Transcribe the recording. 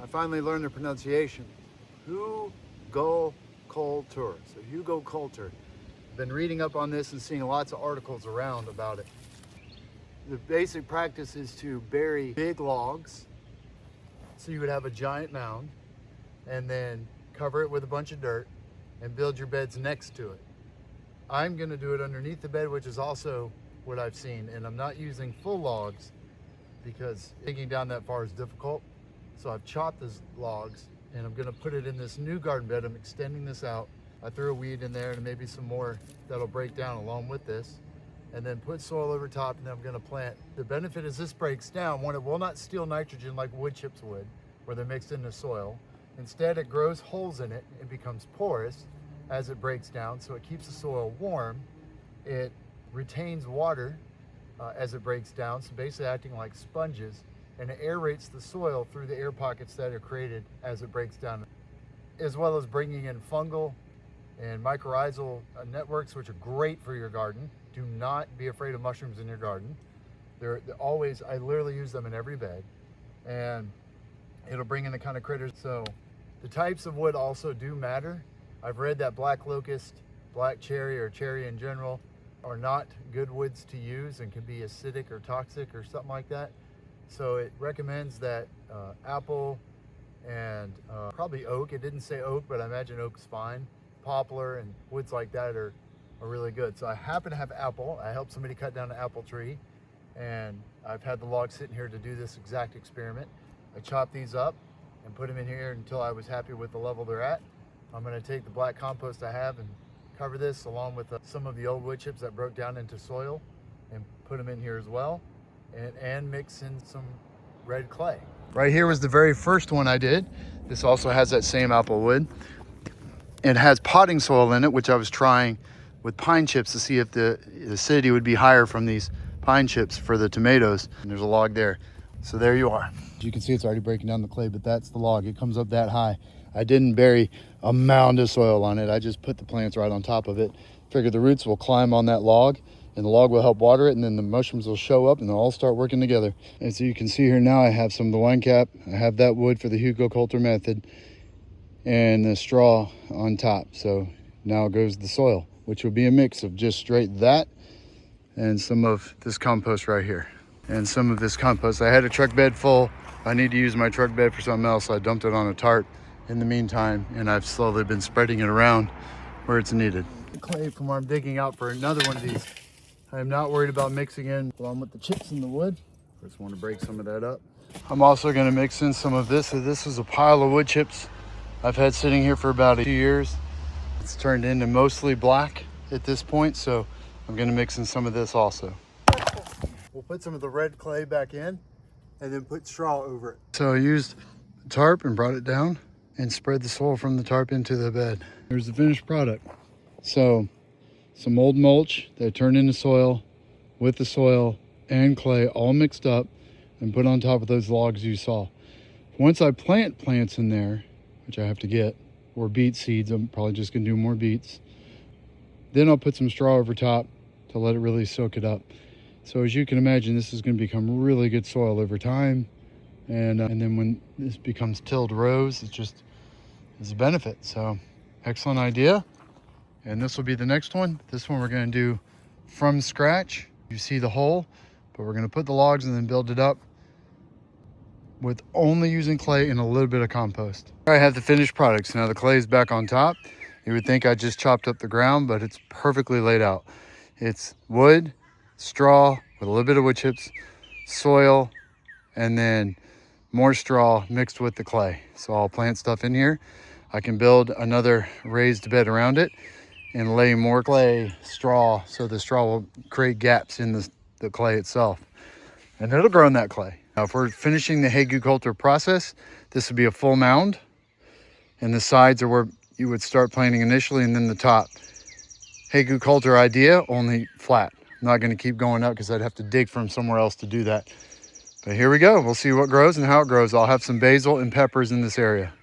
I finally learned the pronunciation. Hugelkultur. So Hugelkultur. I've been reading up on this and seeing lots of articles around about it. The basic practice is to bury big logs. So you would have a giant mound and then cover it with a bunch of dirt and build your beds next to it. I'm gonna do it underneath the bed, which is also what I've seen. And I'm not using full logs because digging down that far is difficult. So I've chopped these logs and I'm gonna put it in this new garden bed. I'm extending this out. I threw a weed in there and maybe some more that'll break down along with this. And then put soil over top, and then I'm gonna plant. The benefit is this breaks down. One, it will not steal nitrogen like wood chips would, where they're mixed into soil. Instead, it grows holes in it and becomes porous as it breaks down, so it keeps the soil warm. It retains water as it breaks down, so basically acting like sponges, and it aerates the soil through the air pockets that are created as it breaks down, as well as bringing in fungal and mycorrhizal networks, which are great for your garden. Do not be afraid of mushrooms in your garden. They're always, I literally use them in every bed, and it'll bring in the kind of critters. So the types of wood also do matter. I've read that black locust, black cherry, or cherry in general are not good woods to use and can be acidic or toxic or something like that. So it recommends that apple and probably oak. It didn't say oak, but I imagine oak's fine. Poplar and woods like that are really good. So I happen to have apple. I helped somebody cut down an apple tree, and I've had the logs sitting here to do this exact experiment. I chopped these up and put them in here until I was happy with the level they're at. I'm going to take the black compost I have and cover this along with some of the old wood chips that broke down into soil and put them in here as well, and mix in some red clay. Right here was the very first one I did. This also has that same apple wood. It has potting soil in it, which I was trying with pine chips to see if the acidity would be higher from these pine chips for the tomatoes. And there's a log there. So there you are. As you can see, it's already breaking down the clay, but that's the log. It comes up that high. I didn't bury a mound of soil on it. I just put the plants right on top of it. Figured the roots will climb on that log and the log will help water it, and then the mushrooms will show up and they'll all start working together. And so you can see here now I have some of the wine cap. I have that wood for the Hugelkultur method and the straw on top. So now goes the soil, which will be a mix of just straight that and some of this compost right here. And some of this compost, I had a truck bed full. I need to use my truck bed for something else, so I dumped it on a tarp in the meantime, and I've slowly been spreading it around where it's needed. The clay from where I'm digging out for another one of these. I am not worried about mixing in along with the chips in the wood. First want to break some of that up. I'm also going to mix in some of this. So this is a pile of wood chips I've had sitting here for about 2 years. It's turned into mostly black at this point, so I'm going to mix in some of this also. We'll put some of the red clay back in and then put straw over it. So I used the tarp and brought it down and spread the soil from the tarp into the bed. Here's the finished product. So some old mulch that I turned into soil with the soil and clay all mixed up and put on top of those logs you saw. Once I plant plants in there, which I have to get, or beet seeds, I'm probably just gonna do more beets. Then I'll put some straw over top to let it really soak it up. So as you can imagine, this is gonna become really good soil over time. And then when this becomes tilled rows, it's just is a benefit. So excellent idea. And this will be the next one. This one we're gonna do from scratch. You see the hole, but we're gonna put the logs and then build it up with only using clay and a little bit of compost. I have the finished products. Now the clay is back on top. You would think I just chopped up the ground, but it's perfectly laid out. It's wood, straw with a little bit of wood chips, soil, and then more straw mixed with the clay. So I'll plant stuff in here. I can build another raised bed around it and lay more clay, straw, so the straw will create gaps in the clay itself. And it'll grow in that clay. Now, if we're finishing the Hugelkultur process, this would be a full mound. And the sides are where you would start planting initially, and then the top. Hugelkultur idea, only flat. I'm not gonna keep going up because I'd have to dig from somewhere else to do that. But here we go. We'll see what grows and how it grows. I'll have some basil and peppers in this area.